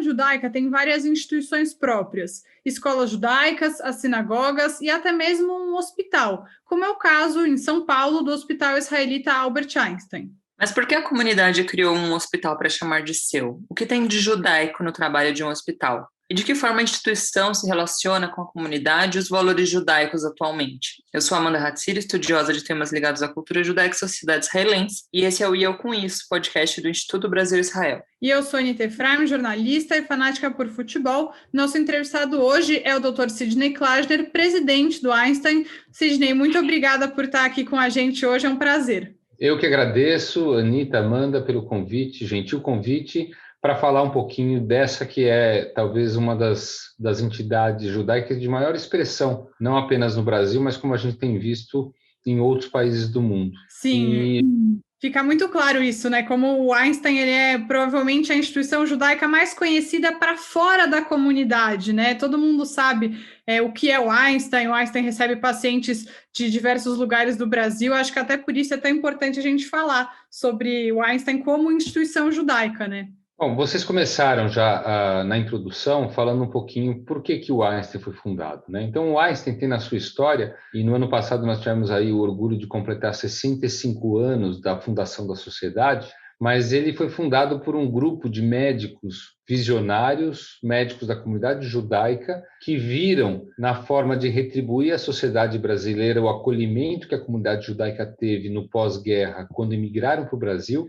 comunidade judaica tem várias instituições próprias, escolas judaicas, as sinagogas e até mesmo um hospital, como é o caso em São Paulo do Hospital Israelita Albert Einstein. Mas por que a comunidade criou um hospital para chamar de seu? O que tem de judaico no trabalho de um hospital? E de que forma a instituição se relaciona com a comunidade e os valores judaicos atualmente? Eu sou Amanda Hatzir, estudiosa de temas ligados à cultura judaica e sociedade israelense, e esse é o E Eu Com Isso, podcast do Instituto Brasil-Israel. E eu sou Anita Efraim, jornalista e fanática por futebol. Nosso entrevistado hoje é o Dr. Sidney Klausner, presidente do Einstein. Sidney, muito obrigada por estar aqui com a gente hoje, é um prazer. Eu que agradeço, Anita, Amanda, pelo convite, gentil convite, para falar um pouquinho dessa que é talvez uma das entidades judaicas de maior expressão, não apenas no Brasil, mas como a gente tem visto em outros países do mundo. Sim, fica muito claro isso, né? Como o Einstein, ele é provavelmente a instituição judaica mais conhecida para fora da comunidade, né? Todo mundo sabe o que é o Einstein recebe pacientes de diversos lugares do Brasil, acho que até por isso é tão importante a gente falar sobre o Einstein como instituição judaica, né? Bom, vocês começaram já na introdução falando um pouquinho por que o Einstein foi fundado, né? Então, o Einstein tem na sua história, e no ano passado nós tivemos aí o orgulho de completar 65 anos da fundação da sociedade, mas ele foi fundado por um grupo de médicos visionários, médicos da comunidade judaica, que viram na forma de retribuir à sociedade brasileira o acolhimento que a comunidade judaica teve no pós-guerra, quando emigraram para o Brasil,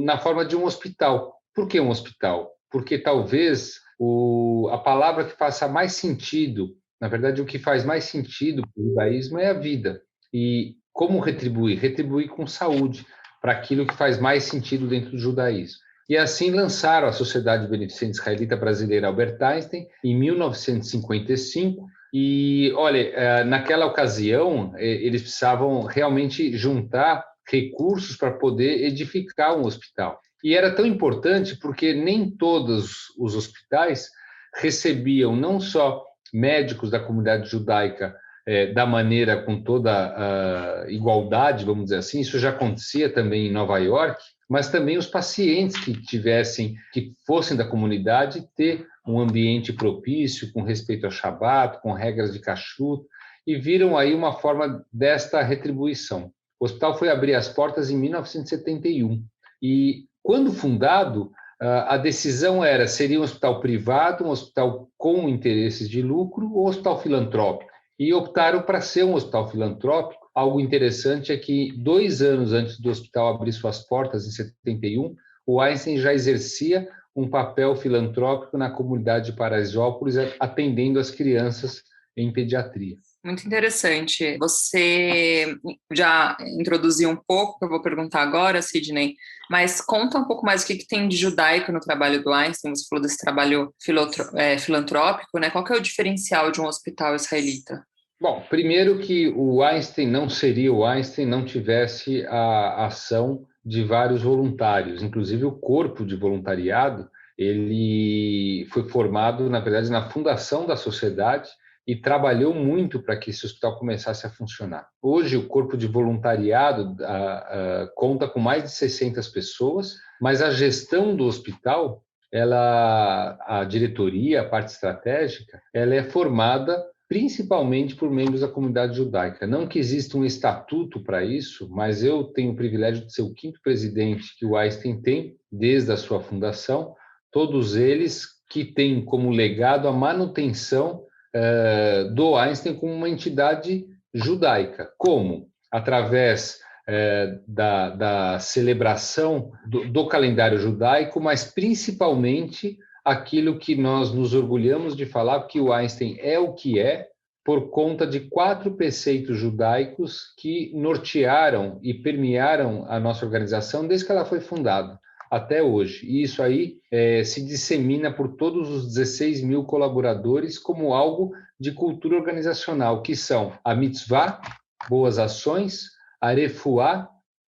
na forma de um hospital. Por que um hospital? Porque talvez a palavra que faça mais sentido, na verdade, o que faz mais sentido para o judaísmo é a vida. E como retribuir? Retribuir com saúde, para aquilo que faz mais sentido dentro do judaísmo. E assim lançaram a Sociedade Beneficente Israelita Brasileira Albert Einstein em 1955. E, olha, naquela ocasião, eles precisavam realmente juntar recursos para poder edificar um hospital. E era tão importante porque nem todos os hospitais recebiam não só médicos da comunidade judaica da maneira com toda a igualdade, vamos dizer assim, isso já acontecia também em Nova York, mas também os pacientes que fossem da comunidade ter um ambiente propício, com respeito ao Shabat, com regras de kashrut, e viram aí uma forma desta retribuição. O hospital foi abrir as portas em 1971 e quando fundado, a decisão seria um hospital privado, um hospital com interesses de lucro ou um hospital filantrópico. E optaram para ser um hospital filantrópico. Algo interessante é que 2 anos antes do hospital abrir suas portas, em 71, o Einstein já exercia um papel filantrópico na comunidade de Paraisópolis, atendendo as crianças em pediatria. Muito interessante. Você já introduziu um pouco, que eu vou perguntar agora, Sidney, mas conta um pouco mais o que tem de judaico no trabalho do Einstein. Você falou desse trabalho filantrópico, né? Qual que é o diferencial de um hospital israelita? Bom, primeiro que o Einstein não seria o Einstein não tivesse a ação de vários voluntários, inclusive o corpo de voluntariado, ele foi formado, na verdade, na fundação da sociedade, e trabalhou muito para que esse hospital começasse a funcionar. Hoje, o corpo de voluntariado conta com mais de 600 pessoas, mas a gestão do hospital, a diretoria, a parte estratégica, ela é formada principalmente por membros da comunidade judaica. Não que exista um estatuto para isso, mas eu tenho o privilégio de ser o 5º presidente que o Einstein tem desde a sua fundação, todos eles que têm como legado a manutenção do Einstein como uma entidade judaica. Como? Através da celebração do calendário judaico, mas principalmente aquilo que nós nos orgulhamos de falar, que o Einstein é o que é, por conta de 4 preceitos judaicos que nortearam e permearam a nossa organização desde que ela foi fundada até hoje. E isso aí se dissemina por todos os 16 mil colaboradores como algo de cultura organizacional, que são a mitzvah, boas ações, a refuá,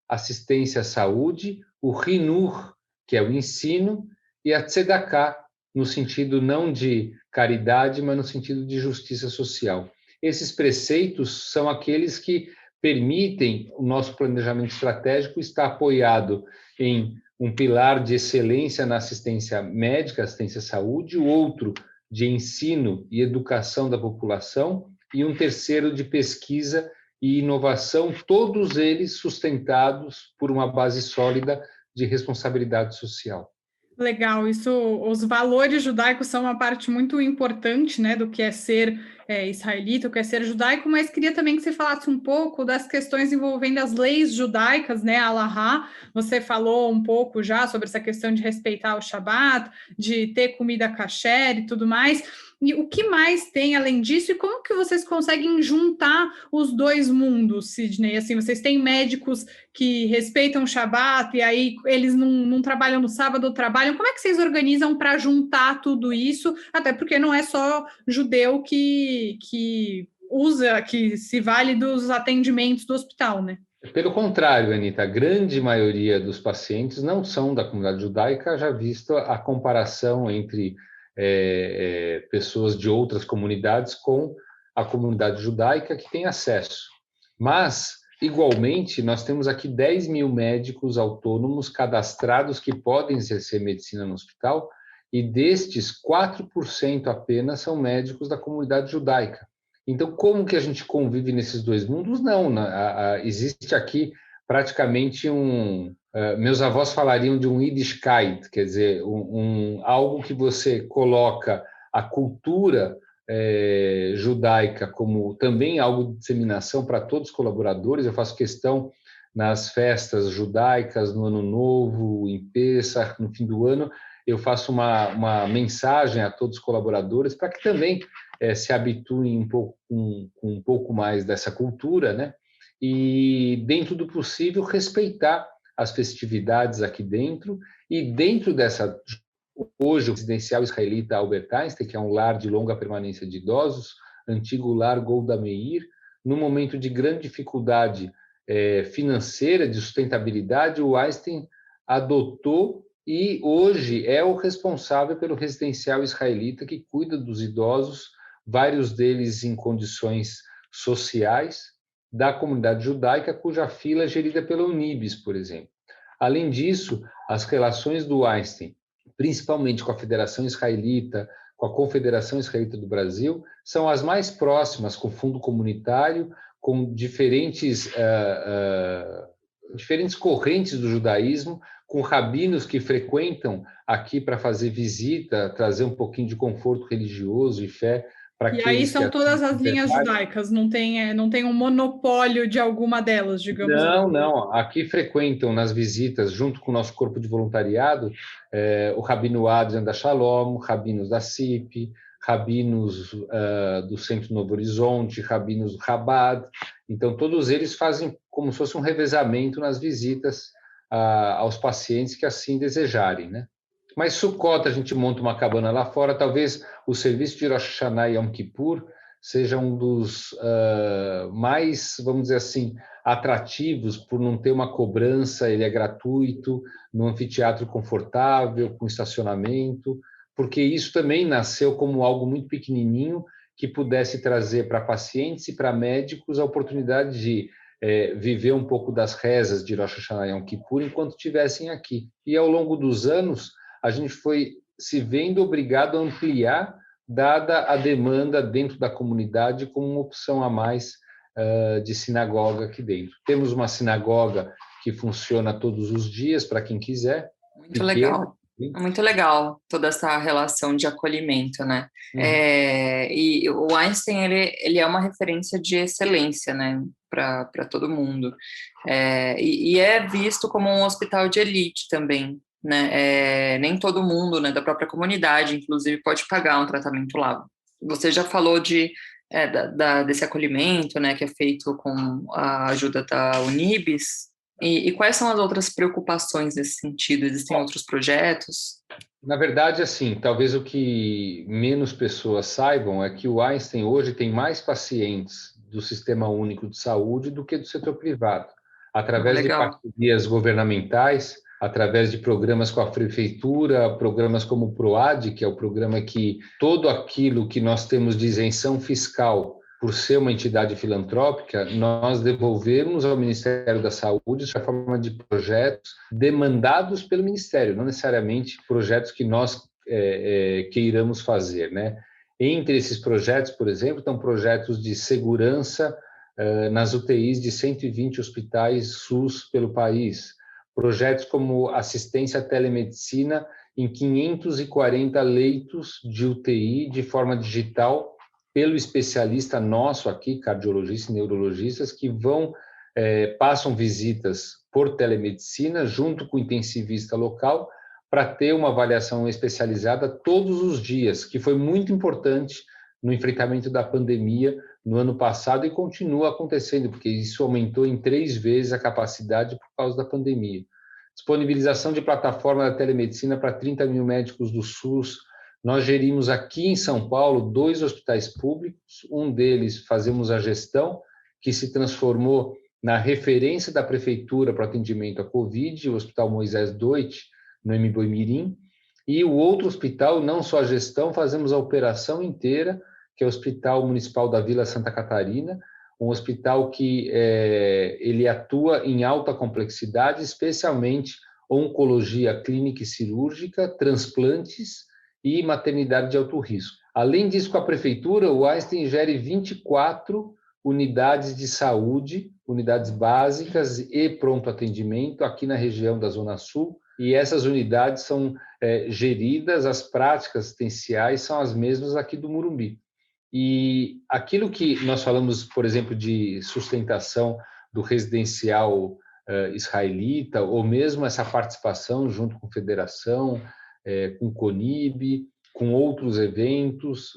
assistência à saúde, o hinur, que é o ensino, e a tzedakah, no sentido não de caridade, mas no sentido de justiça social. Esses preceitos são aqueles que permitem o nosso planejamento estratégico estar apoiado em um pilar de excelência na assistência médica, assistência à saúde, o outro de ensino e educação da população e um terceiro de pesquisa e inovação, todos eles sustentados por uma base sólida de responsabilidade social. Legal, os valores judaicos são uma parte muito importante, né, do que é ser israelita, o que é ser judaico, mas queria também que você falasse um pouco das questões envolvendo as leis judaicas, né, a Halahá. Você falou um pouco já sobre essa questão de respeitar o Shabat, de ter comida kasher e tudo mais. E o que mais tem além disso? E como que vocês conseguem juntar os dois mundos, Sidney? Assim, vocês têm médicos que respeitam o Shabat e aí eles não trabalham no sábado, trabalham. Como é que vocês organizam para juntar tudo isso? Até porque não é só judeu que se vale dos atendimentos do hospital, né? Pelo contrário, Anita, a grande maioria dos pacientes não são da comunidade judaica, já visto a comparação entre pessoas de outras comunidades com a comunidade judaica que tem acesso. Mas, igualmente, nós temos aqui 10 mil médicos autônomos cadastrados que podem exercer medicina no hospital, e destes, 4% apenas são médicos da comunidade judaica. Então, como que a gente convive nesses dois mundos? Não, existe aqui praticamente meus avós falariam de um Yiddishkeit, quer dizer, algo que você coloca a cultura judaica como também algo de disseminação para todos os colaboradores. Eu faço questão nas festas judaicas, no Ano Novo, em Pessach, no fim do ano, eu faço uma mensagem a todos os colaboradores para que também se habituem com um pouco mais dessa cultura, né? E, dentro do possível, respeitar as festividades aqui dentro, e dentro dessa, hoje, o residencial israelita Albert Einstein, que é um lar de longa permanência de idosos, antigo lar Golda Meir, no momento de grande dificuldade financeira, de sustentabilidade, o Einstein adotou e hoje é o responsável pelo residencial israelita que cuida dos idosos, vários deles em condições sociais, da comunidade judaica, cuja fila é gerida pela Unibis, por exemplo. Além disso, as relações do Einstein, principalmente com a Federação Israelita, com a Confederação Israelita do Brasil, são as mais próximas, com fundo comunitário, com diferentes correntes do judaísmo, com rabinos que frequentam aqui para fazer visita, trazer um pouquinho de conforto religioso e fé. E aí são todas as linhas judaicas, não tem um monopólio de alguma delas, digamos assim. Não. Aqui frequentam nas visitas, junto com o nosso corpo de voluntariado, o Rabino Adrian da Shalom, rabinos da CIP, rabinos do Centro Novo Horizonte, rabinos do Chabad. Então, todos eles fazem como se fosse um revezamento nas visitas aos pacientes que assim desejarem, né? Mas Sukkot, a gente monta uma cabana lá fora, talvez o serviço de Rosh Hashanah e Yom Kippur seja um dos mais, vamos dizer assim, atrativos por não ter uma cobrança, ele é gratuito, num anfiteatro confortável, com estacionamento, porque isso também nasceu como algo muito pequenininho que pudesse trazer para pacientes e para médicos a oportunidade de viver um pouco das rezas de Rosh Hashanah e Yom Kippur enquanto estivessem aqui. E ao longo dos anos, a gente foi se vendo obrigado a ampliar, dada a demanda dentro da comunidade como uma opção a mais de sinagoga aqui dentro. Temos uma sinagoga que funciona todos os dias para quem quiser. Muito legal. Muito legal toda essa relação de acolhimento, né? E o Einstein, ele é uma referência de excelência, né? Para todo mundo. E é visto como um hospital de elite também, né? Nem todo mundo, né, da própria comunidade, inclusive, pode pagar um tratamento lá. Você já falou desse acolhimento, né, que é feito com a ajuda da Unibis. E quais são as outras preocupações nesse sentido? Existem outros projetos? Na verdade, assim, talvez o que menos pessoas saibam é que o Einstein hoje tem mais pacientes do Sistema Único de Saúde do que do setor privado, através de parcerias governamentais, através de programas com a prefeitura, programas como o PROAD, que é o programa que todo aquilo que nós temos de isenção fiscal por ser uma entidade filantrópica, nós devolvemos ao Ministério da Saúde a forma de projetos demandados pelo Ministério, não necessariamente projetos que nós queiramos fazer, né? Entre esses projetos, por exemplo, estão projetos de segurança nas UTIs de 120 hospitais SUS pelo país, projetos como assistência à telemedicina em 540 leitos de UTI de forma digital pelo especialista nosso aqui, cardiologistas e neurologistas, que passam visitas por telemedicina junto com o intensivista local para ter uma avaliação especializada todos os dias, que foi muito importante no enfrentamento da pandemia no ano passado e continua acontecendo, porque isso aumentou em 3 vezes a capacidade por causa da pandemia. Disponibilização de plataforma da telemedicina para 30 mil médicos do SUS. Nós gerimos aqui em São Paulo 2 hospitais públicos, um deles fazemos a gestão, que se transformou na referência da prefeitura para atendimento à Covid, o Hospital Moisés Doit, no Mboimirim, e o outro hospital, não só a gestão, fazemos a operação inteira, que é o Hospital Municipal da Vila Santa Catarina, um hospital que ele atua em alta complexidade, especialmente oncologia clínica e cirúrgica, transplantes e maternidade de alto risco. Além disso, com a prefeitura, o Einstein gere 24 unidades de saúde, unidades básicas e pronto atendimento aqui na região da Zona Sul, e essas unidades são geridas, as práticas assistenciais são as mesmas aqui do Morumbi. E aquilo que nós falamos, por exemplo, de sustentação do residencial israelita, ou mesmo essa participação junto com a Federação, com o CONIB, com outros eventos,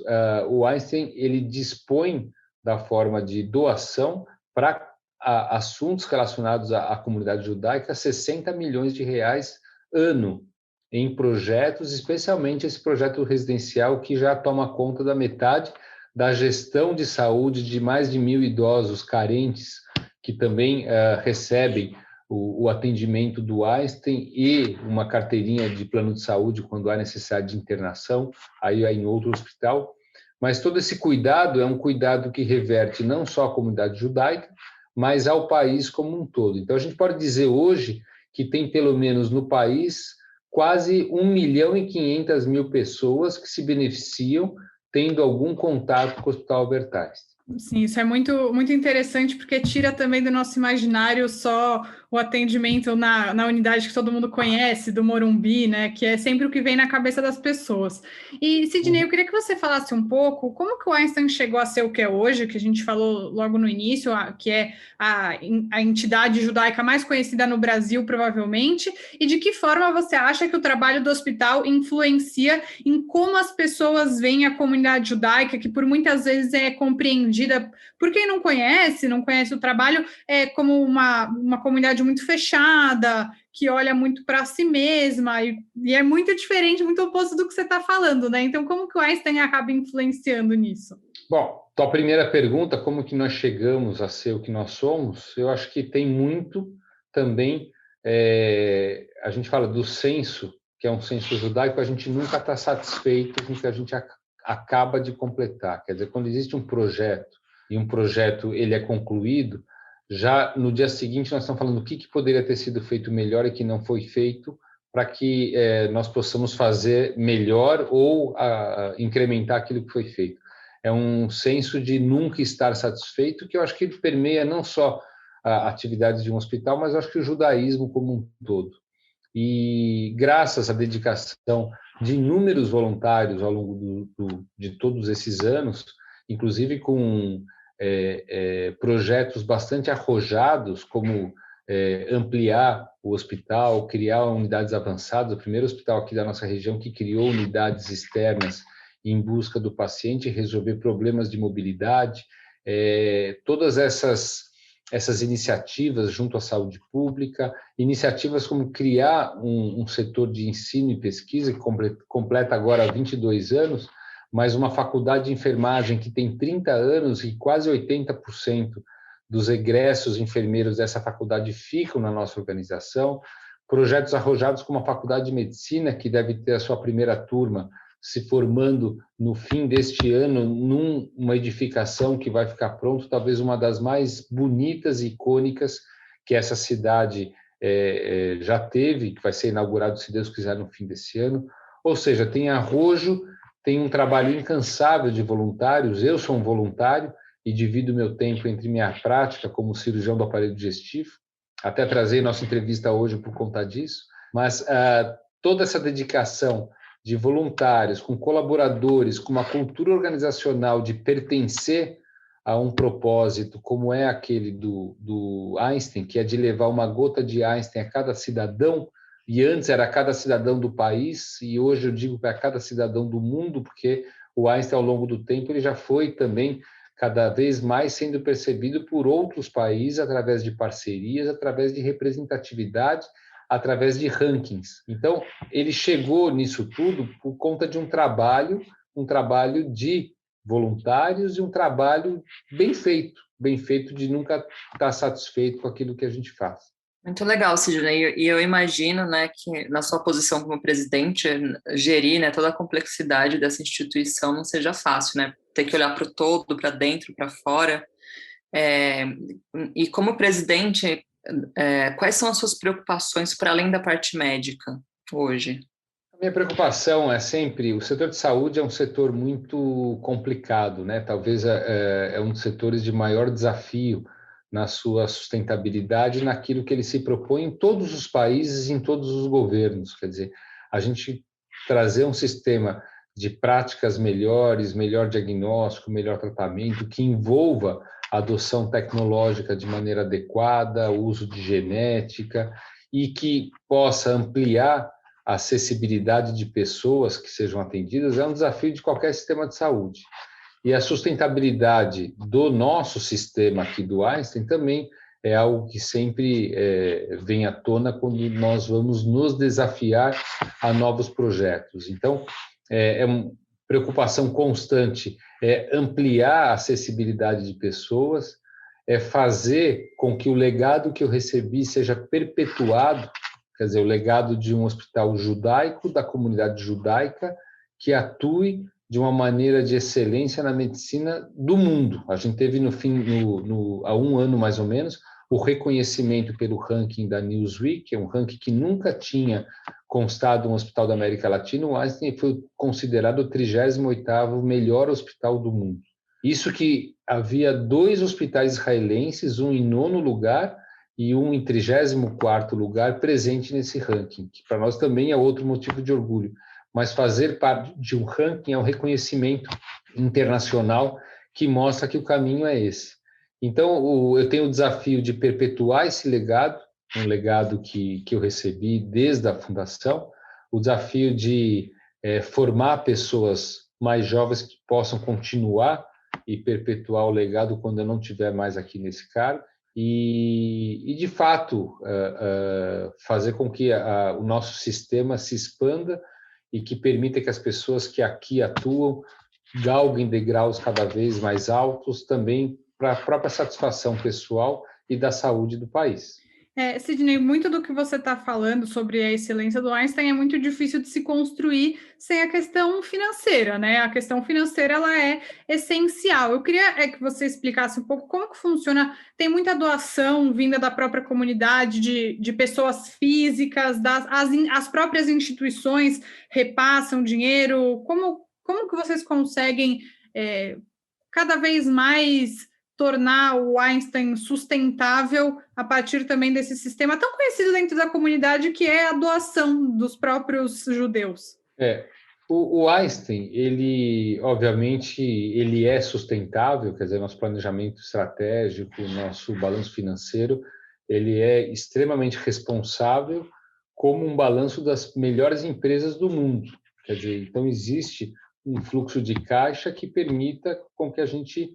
o Einstein ele dispõe da forma de doação para assuntos relacionados à comunidade judaica, 60 milhões de reais ano em projetos, especialmente esse projeto residencial que já toma conta da metade da gestão de saúde de mais de 1.000 idosos carentes que também recebem o atendimento do Einstein e uma carteirinha de plano de saúde quando há necessidade de internação, aí em outro hospital. Mas todo esse cuidado é um cuidado que reverte não só à comunidade judaica, mas ao país como um todo. Então, a gente pode dizer hoje que tem, pelo menos no país, quase 1.500.000 pessoas que se beneficiam tendo algum contato com o Hospital Albert Einstein. Sim, isso é muito, muito interessante, porque tira também do nosso imaginário só o atendimento na unidade que todo mundo conhece, do Morumbi, né, que é sempre o que vem na cabeça das pessoas. E, Sidney, eu queria que você falasse um pouco como que o Einstein chegou a ser o que é hoje, que a gente falou logo no início, que é a entidade judaica mais conhecida no Brasil, provavelmente, e de que forma você acha que o trabalho do hospital influencia em como as pessoas veem a comunidade judaica, que por muitas vezes é compreendida por quem não conhece o trabalho, como uma comunidade muito fechada, que olha muito para si mesma, e é muito diferente, muito oposto do que você está falando, né? Então, como que o Einstein acaba influenciando nisso? Bom, tua primeira pergunta, como que nós chegamos a ser o que nós somos, eu acho que tem muito também, a gente fala do censo, que é um censo judaico, a gente nunca está satisfeito com o que a gente acaba de completar. Quer dizer, quando existe um projeto, e um projeto ele é concluído, já no dia seguinte nós estamos falando o que poderia ter sido feito melhor e que não foi feito para que nós possamos fazer melhor ou incrementar aquilo que foi feito. É um senso de nunca estar satisfeito que eu acho que permeia não só a atividade de um hospital, mas eu acho que o judaísmo como um todo. E graças à dedicação de inúmeros voluntários ao longo de todos esses anos, inclusive com projetos bastante arrojados, como ampliar o hospital, criar unidades avançadas, o primeiro hospital aqui da nossa região que criou unidades externas em busca do paciente, resolver problemas de mobilidade, todas essas iniciativas junto à saúde pública, iniciativas como criar um setor de ensino e pesquisa, que completa agora 22 anos, mas uma faculdade de enfermagem que tem 30 anos e quase 80% dos egressos enfermeiros dessa faculdade ficam na nossa organização, projetos arrojados como a Faculdade de Medicina, que deve ter a sua primeira turma se formando no fim deste ano numa edificação que vai ficar pronto, talvez uma das mais bonitas e icônicas que essa cidade já teve, que vai ser inaugurado, se Deus quiser, no fim desse ano. Ou seja, tem arrojo, tem um trabalho incansável de voluntários. Eu sou um voluntário e divido meu tempo entre minha prática como cirurgião do aparelho digestivo, até trazer nossa entrevista hoje por conta disso, mas toda essa dedicação de voluntários, com colaboradores, com uma cultura organizacional de pertencer a um propósito, como é aquele do Einstein, que é de levar uma gota de Einstein a cada cidadão, e antes era cada cidadão do país, e hoje eu digo para cada cidadão do mundo, porque o Einstein, ao longo do tempo, ele já foi também cada vez mais sendo percebido por outros países através de parcerias, através de representatividade, através de rankings. Então, ele chegou nisso tudo por conta de um trabalho de voluntários e um trabalho bem feito de nunca estar satisfeito com aquilo que a gente faz. Muito legal, Sidney. E eu imagino, né, que na sua posição como presidente, gerir, né, toda a complexidade dessa instituição não seja fácil, né? Ter que olhar para o todo, para dentro, para fora. E como presidente, quais são as suas preocupações para além da parte médica hoje? A minha preocupação é sempre, o setor de saúde é um setor muito complicado, né? Talvez é um dos setores de maior desafio na sua sustentabilidade, naquilo que ele se propõe em todos os países, em todos os governos. Quer dizer, a gente trazer um sistema de práticas melhores, melhor diagnóstico, melhor tratamento, que envolva a adoção tecnológica de maneira adequada, o uso de genética e que possa ampliar a acessibilidade de pessoas que sejam atendidas, é um desafio de qualquer sistema de saúde. E a sustentabilidade do nosso sistema aqui do Einstein também é algo que sempre vem à tona quando nós vamos nos desafiar a novos projetos. Então, é uma preocupação constante, é ampliar a acessibilidade de pessoas, é fazer com que o legado que eu recebi seja perpetuado, quer dizer, o legado de um hospital judaico, da comunidade judaica, que atue de uma maneira de excelência na medicina do mundo. A gente teve há um ano mais ou menos, o reconhecimento pelo ranking da Newsweek, que é um ranking que nunca tinha constado um hospital da América Latina. O Einstein foi considerado o 38º melhor hospital do mundo. Isso que havia 2 hospitais israelenses, um em 9º lugar e um em 34º lugar presente nesse ranking, que para nós também é outro motivo de orgulho. Mas fazer parte de um ranking é um reconhecimento internacional que mostra que o caminho é esse. Então, eu tenho o desafio de perpetuar esse legado, um legado que eu recebi desde a fundação, o desafio de formar pessoas mais jovens que possam continuar e perpetuar o legado quando eu não estiver mais aqui nesse cargo, e de fato, fazer com que o nosso sistema se expanda e que permita que as pessoas que aqui atuam galguem degraus cada vez mais altos, também para a própria satisfação pessoal e da saúde do país. Sidney, muito do que você está falando sobre a excelência do Einstein é muito difícil de se construir sem a questão financeira, né? A questão financeira, ela é essencial. Eu queria que você explicasse um pouco como que funciona. Tem muita doação vinda da própria comunidade, de pessoas físicas, as próprias instituições repassam dinheiro. Como que vocês conseguem cada vez mais tornar o Einstein sustentável a partir também desse sistema tão conhecido dentro da comunidade, que é a doação dos próprios judeus? O Einstein, ele, obviamente, ele é sustentável, quer dizer, nosso planejamento estratégico, nosso balanço financeiro, ele é extremamente responsável como um balanço das melhores empresas do mundo. Quer dizer, então existe um fluxo de caixa que permita com que a gente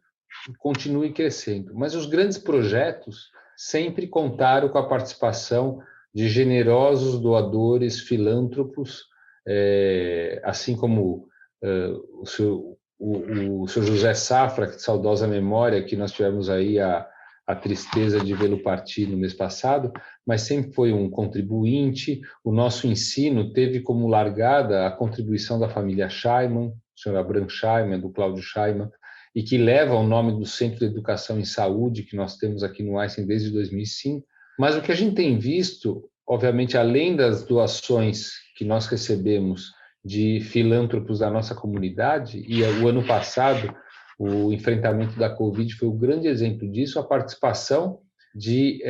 continue crescendo. Mas os grandes projetos sempre contaram com a participação de generosos doadores, filântropos, assim como o senhor José Safra, de saudosa memória, que nós tivemos aí há a tristeza de vê-lo partir no mês passado, mas sempre foi um contribuinte. O nosso ensino teve como largada a contribuição da família Scheiman, o senhor Abraham Scheiman, do Cláudio Scheiman, e que leva o nome do Centro de Educação em Saúde, que nós temos aqui no Einstein desde 2005. Mas o que a gente tem visto, obviamente, além das doações que nós recebemos de filântropos da nossa comunidade, e o ano passado, o enfrentamento da Covid foi um grande exemplo disso, a participação de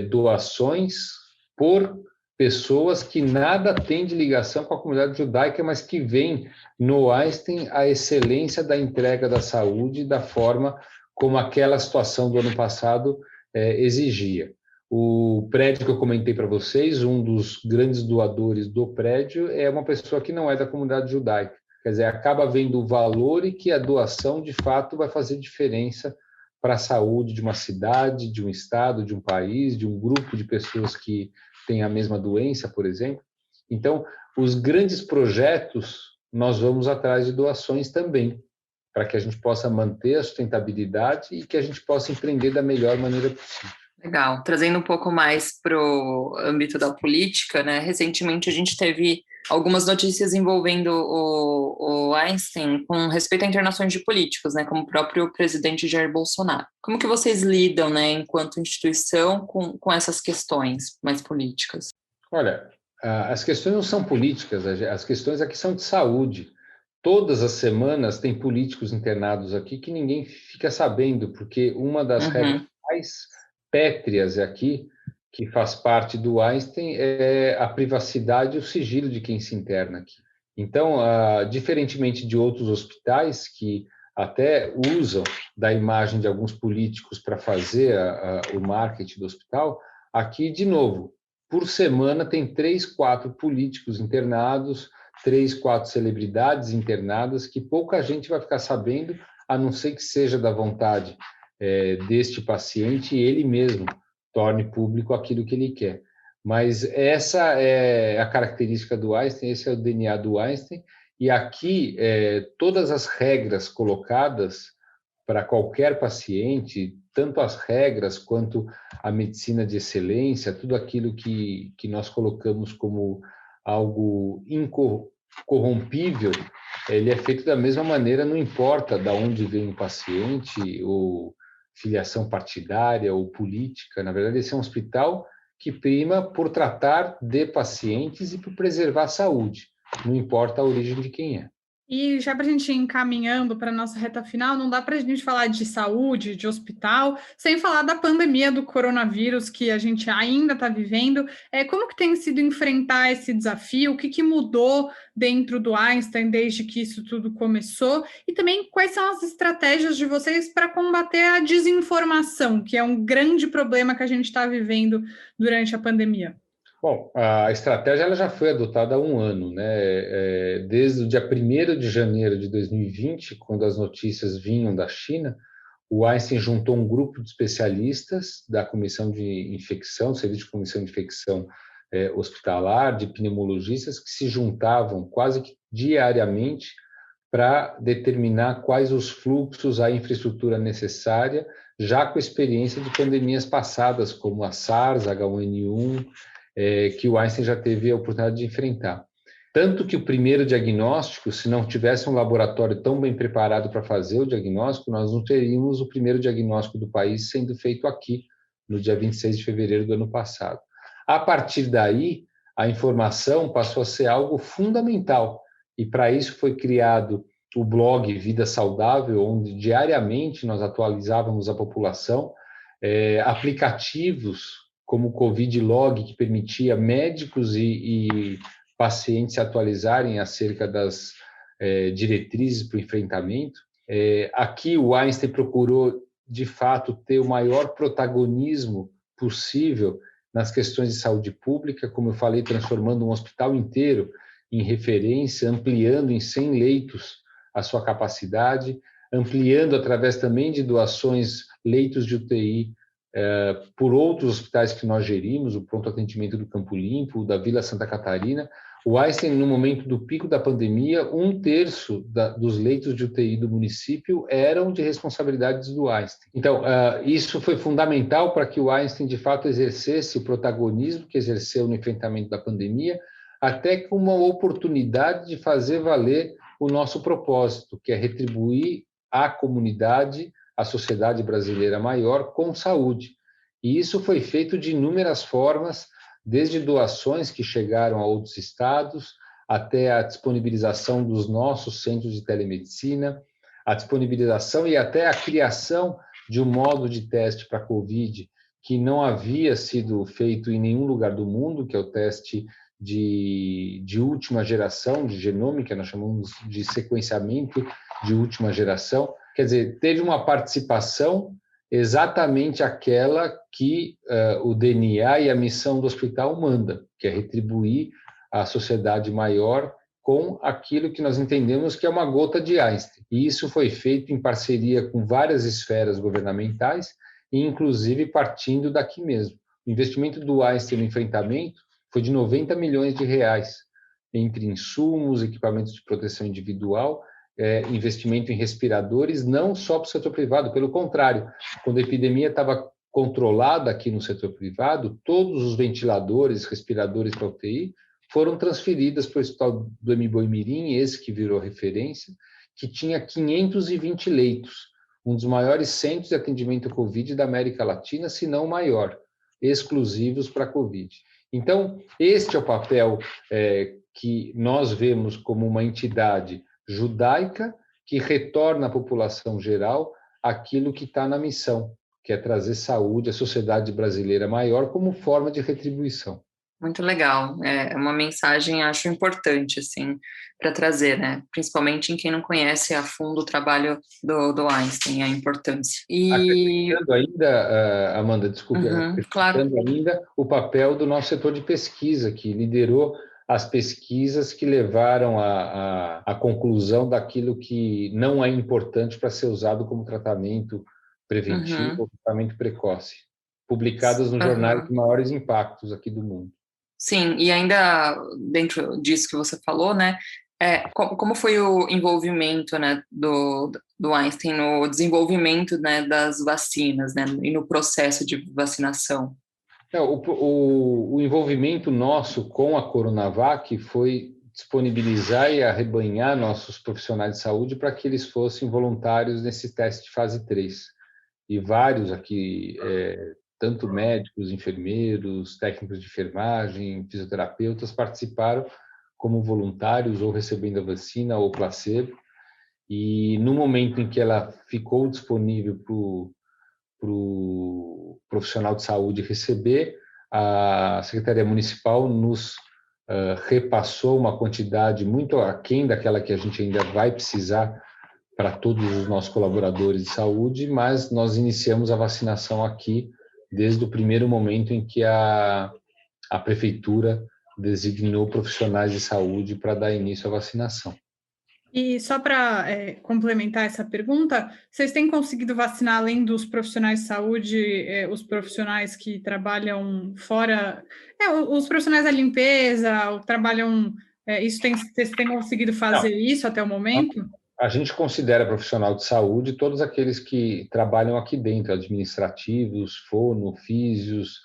doações por pessoas que nada têm de ligação com a comunidade judaica, mas que veem no Einstein a excelência da entrega da saúde da forma como aquela situação do ano passado exigia. O prédio que eu comentei para vocês, um dos grandes doadores do prédio é uma pessoa que não é da comunidade judaica. Quer dizer, acaba vendo o valor e que a doação, de fato, vai fazer diferença para a saúde de uma cidade, de um estado, de um país, de um grupo de pessoas que têm a mesma doença, por exemplo. Então, os grandes projetos, nós vamos atrás de doações também, para que a gente possa manter a sustentabilidade e que a gente possa empreender da melhor maneira possível. Legal. Trazendo um pouco mais para o âmbito da política, né? Recentemente a gente teve algumas notícias envolvendo o Einstein com respeito a internações de políticos, né? Como o próprio presidente Jair Bolsonaro. Como que vocês lidam, né, enquanto instituição, com essas questões mais políticas? Olha, as questões não são políticas, as questões aqui são de saúde. Todas as semanas tem políticos internados aqui que ninguém fica sabendo, porque uma das regras mais pétreas aqui, que faz parte do Einstein, é a privacidade e o sigilo de quem se interna aqui. Então, diferentemente de outros hospitais que até usam da imagem de alguns políticos para fazer o marketing do hospital, aqui, de novo, por semana tem 3, 4 políticos internados, 3, 4 celebridades internadas, que pouca gente vai ficar sabendo, a não ser que seja da vontade deste paciente e ele mesmo torne público aquilo que ele quer. Mas essa é a característica do Einstein, esse é o DNA do Einstein, e aqui todas as regras colocadas para qualquer paciente, tanto as regras quanto a medicina de excelência, tudo aquilo que nós colocamos como algo incorrompível, ele é feito da mesma maneira, não importa de onde vem o paciente, ou filiação partidária ou política. Na verdade, esse é um hospital que prima por tratar de pacientes e por preservar a saúde, não importa a origem de quem é. E já para a gente ir encaminhando para a nossa reta final, não dá para a gente falar de saúde, de hospital, sem falar da pandemia do coronavírus que a gente ainda está vivendo. Como que tem sido enfrentar esse desafio? O que mudou dentro do Einstein desde que isso tudo começou? E também quais são as estratégias de vocês para combater a desinformação, que é um grande problema que a gente está vivendo durante a pandemia? Bom, a estratégia ela já foi adotada há um ano, né? Desde o dia 1º de janeiro de 2020, quando as notícias vinham da China, o Einstein juntou um grupo de especialistas da Comissão de Infecção, Serviço de Comissão de Infecção Hospitalar, de pneumologistas, que se juntavam quase que diariamente para determinar quais os fluxos, a infraestrutura necessária, já com experiência de pandemias passadas, como a SARS, H1N1, que o Einstein já teve a oportunidade de enfrentar. Tanto que o primeiro diagnóstico, se não tivesse um laboratório tão bem preparado para fazer o diagnóstico, nós não teríamos o primeiro diagnóstico do país sendo feito aqui, no dia 26 de fevereiro do ano passado. A partir daí, a informação passou a ser algo fundamental, e para isso foi criado o blog Vida Saudável, onde diariamente nós atualizávamos a população, aplicativos como o Covid Log, que permitia médicos e pacientes se atualizarem acerca das diretrizes para o enfrentamento. Aqui o Einstein procurou, de fato, ter o maior protagonismo possível nas questões de saúde pública, como eu falei, transformando um hospital inteiro em referência, ampliando em 100 leitos a sua capacidade, ampliando através também de doações leitos de UTI por outros hospitais que nós gerimos, o Pronto Atendimento do Campo Limpo, o da Vila Santa Catarina, O Einstein, no momento do pico da pandemia, 1/3 dos leitos de UTI do município eram de responsabilidades do Einstein. Então, isso foi fundamental para que o Einstein, de fato, exercesse o protagonismo que exerceu no enfrentamento da pandemia, até como uma oportunidade de fazer valer o nosso propósito, que é retribuir à comunidade, à sociedade brasileira maior, com saúde. E isso foi feito de inúmeras formas, desde doações que chegaram a outros estados, até a disponibilização dos nossos centros de telemedicina, a disponibilização e até a criação de um modo de teste para a Covid que não havia sido feito em nenhum lugar do mundo, que é o teste de última geração, de genômica, nós chamamos de sequenciamento de última geração. Quer dizer, teve uma participação exatamente aquela que o DNA e a missão do hospital manda, que é retribuir à sociedade maior com aquilo que nós entendemos que é uma gota de Einstein. E isso foi feito em parceria com várias esferas governamentais, e inclusive partindo daqui mesmo. O investimento do Einstein no enfrentamento foi de 90 milhões de reais, entre insumos, equipamentos de proteção individual, investimento em respiradores, não só para o setor privado, pelo contrário, quando a epidemia estava controlada aqui no setor privado, todos os ventiladores, respiradores para UTI foram transferidos para o Hospital do Embu-Mirim, esse que virou referência, que tinha 520 leitos, um dos maiores centros de atendimento à Covid da América Latina, se não o maior, exclusivos para a Covid. Então, este é o papel que nós vemos como uma entidade judaica que retorna à população geral aquilo que está na missão, que é trazer saúde à sociedade brasileira maior como forma de retribuição. Muito legal, é uma mensagem, acho, importante, assim, para trazer, né, principalmente em quem não conhece a fundo o trabalho do Einstein, a importância. Acrescentando ainda, Amanda, desculpe, claro. Ainda o papel do nosso setor de pesquisa, que liderou as pesquisas que levaram à conclusão daquilo que não é importante para ser usado como tratamento preventivo ou tratamento precoce, publicadas nos jornais de maiores impactos aqui do mundo. Sim, e ainda dentro disso que você falou, né, como foi o envolvimento, né, do Einstein no desenvolvimento, né, das vacinas, né, e no processo de vacinação? O envolvimento nosso com a Coronavac foi disponibilizar e arrebanhar nossos profissionais de saúde para que eles fossem voluntários nesse teste de fase 3. E vários aqui, tanto médicos, enfermeiros, técnicos de enfermagem, fisioterapeutas, participaram como voluntários ou recebendo a vacina ou placebo. E no momento em que ela ficou disponível para o profissional de saúde receber, a Secretaria Municipal nos repassou uma quantidade muito aquém daquela que a gente ainda vai precisar para todos os nossos colaboradores de saúde, mas nós iniciamos a vacinação aqui desde o primeiro momento em que a prefeitura designou profissionais de saúde para dar início à vacinação. E só para complementar essa pergunta, vocês têm conseguido vacinar, além dos profissionais de saúde, os profissionais que trabalham fora, os profissionais da limpeza, trabalham, vocês têm conseguido fazer isso até o momento? A gente considera profissional de saúde todos aqueles que trabalham aqui dentro, administrativos, fono, físios,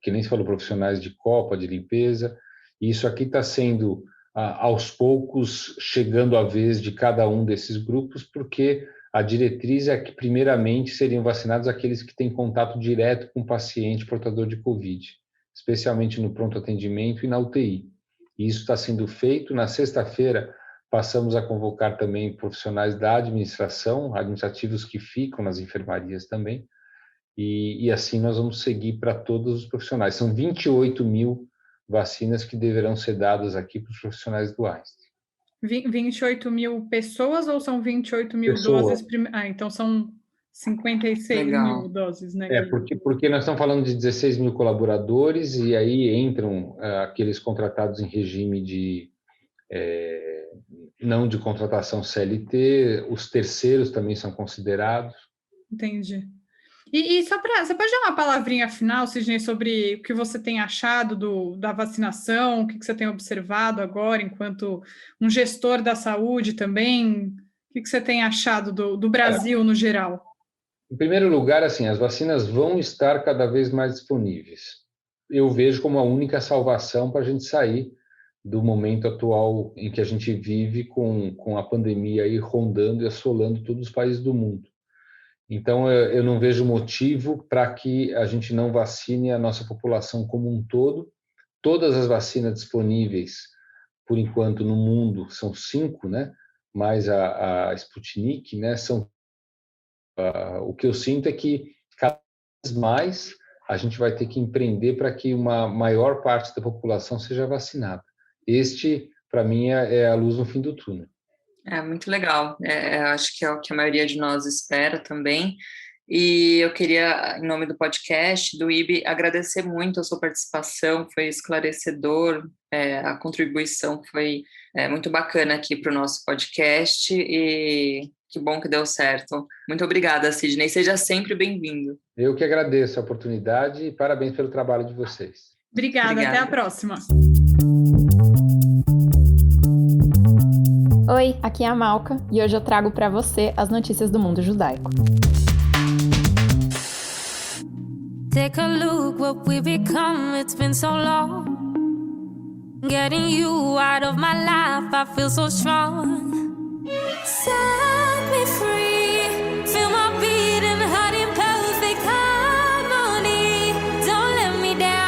que nem se falou, profissionais de copa, de limpeza. E isso aqui está sendo, aos poucos, chegando a vez de cada um desses grupos, porque a diretriz é que, primeiramente, seriam vacinados aqueles que têm contato direto com o paciente portador de Covid, especialmente no pronto atendimento e na UTI. E isso está sendo feito. Na sexta-feira, passamos a convocar também profissionais da administração, administrativos que ficam nas enfermarias também, e assim nós vamos seguir para todos os profissionais. São 28 mil vacinas que deverão ser dadas aqui para os profissionais do Einstein. 28 mil pessoas ou são 28 mil doses? Então são 56 mil doses, né? Porque nós estamos falando de 16 mil colaboradores, e aí entram aqueles contratados em regime de não de contratação CLT, os terceiros também são considerados. Entendi. E só você pode dar uma palavrinha final, Sidney, sobre o que você tem achado da vacinação, o que você tem observado agora, enquanto um gestor da saúde também, o que você tem achado do Brasil no geral? Em primeiro lugar, assim, as vacinas vão estar cada vez mais disponíveis. Eu vejo como a única salvação para a gente sair do momento atual em que a gente vive com a pandemia aí rondando e assolando todos os países do mundo. Então, eu não vejo motivo para que a gente não vacine a nossa população como um todo. Todas as vacinas disponíveis, por enquanto, no mundo, são 5, né? Mais a Sputnik, né? O que eu sinto é que cada vez mais a gente vai ter que empreender para que uma maior parte da população seja vacinada. Este, para mim, é a luz no fim do túnel. É muito legal, acho que é o que a maioria de nós espera também, e eu queria, em nome do podcast, do IB, agradecer muito a sua participação, foi esclarecedor, a contribuição foi muito bacana aqui para o nosso podcast, e que bom que deu certo. Muito obrigada, Sidney, seja sempre bem-vindo. Eu que agradeço a oportunidade e parabéns pelo trabalho de vocês. Obrigada. Até a próxima. Oi, aqui é a Malca e hoje eu trago para você as notícias do mundo judaico. Take a look what we become, it's been so long. Getting you out of my life, I feel so strong. Set me free, feel my beat and heart in perfect harmony. Don't let me down.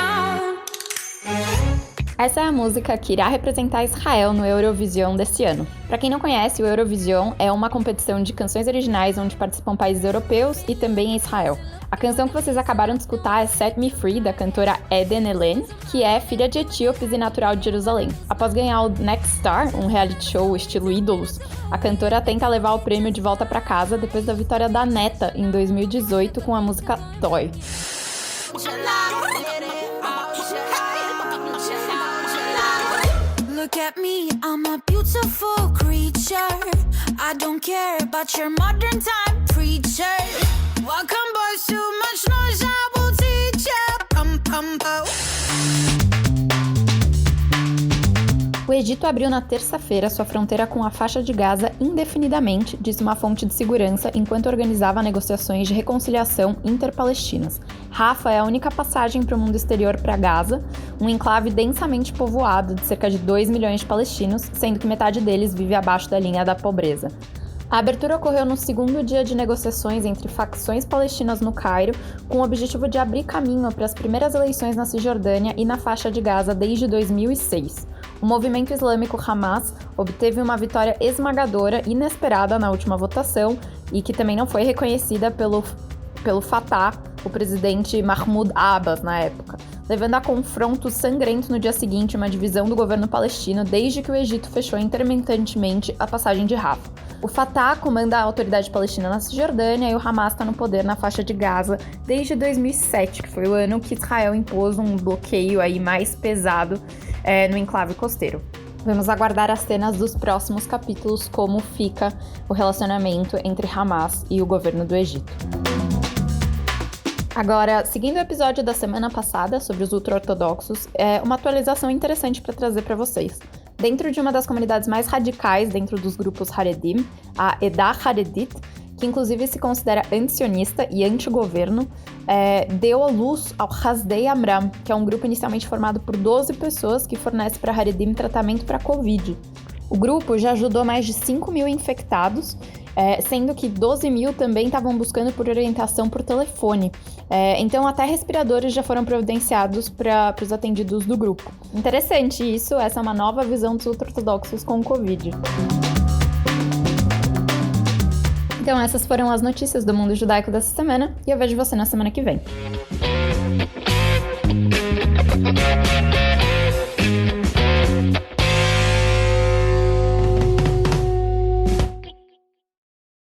Essa é a música que irá representar Israel no Eurovision desse ano. Para quem não conhece, o Eurovision é uma competição de canções originais onde participam países europeus e também Israel. A canção que vocês acabaram de escutar é Set Me Free, da cantora Eden Elen, que é filha de etíopes e natural de Jerusalém. Após ganhar o Next Star, um reality show estilo Ídolos, a cantora tenta levar o prêmio de volta para casa depois da vitória da neta em 2018 com a música Toy. Look at me, I'm a beautiful creature. I don't care about your modern time preacher. Welcome boys, too much noise, I will teach ya. Pum, pum, pum. O Egito abriu na terça-feira sua fronteira com a faixa de Gaza indefinidamente, disse uma fonte de segurança, enquanto organizava negociações de reconciliação interpalestinas. Rafah é a única passagem para o mundo exterior para Gaza, um enclave densamente povoado de cerca de 2 milhões de palestinos, sendo que metade deles vive abaixo da linha da pobreza. A abertura ocorreu no segundo dia de negociações entre facções palestinas no Cairo, com o objetivo de abrir caminho para as primeiras eleições na Cisjordânia e na faixa de Gaza desde 2006. O movimento islâmico Hamas obteve uma vitória esmagadora, inesperada na última votação, e que também não foi reconhecida pelo Fatah, o presidente Mahmoud Abbas na época, levando a confronto sangrento no dia seguinte, uma divisão do governo palestino desde que o Egito fechou intermitentemente a passagem de Rafah. O Fatah comanda a autoridade palestina na Cisjordânia e o Hamas está no poder na faixa de Gaza desde 2007, que foi o ano que Israel impôs um bloqueio aí mais pesado no enclave costeiro. Vamos aguardar as cenas dos próximos capítulos, como fica o relacionamento entre Hamas e o governo do Egito. Agora, seguindo o episódio da semana passada sobre os ultra-ortodoxos, uma atualização interessante para trazer para vocês. Dentro de uma das comunidades mais radicais dentro dos grupos Haredim, a Edah Haredit, que inclusive se considera antisionista e anti-governo, deu à luz ao Hasdei Amram, que é um grupo inicialmente formado por 12 pessoas que fornece para Haredim tratamento para Covid. O grupo já ajudou mais de 5 mil infectados, sendo que 12 mil também estavam buscando por orientação por telefone. Então até respiradores já foram providenciados para os atendidos do grupo. Interessante isso, essa é uma nova visão dos ultra-ortodoxos com o Covid. Então essas foram as notícias do mundo judaico dessa semana e eu vejo você na semana que vem.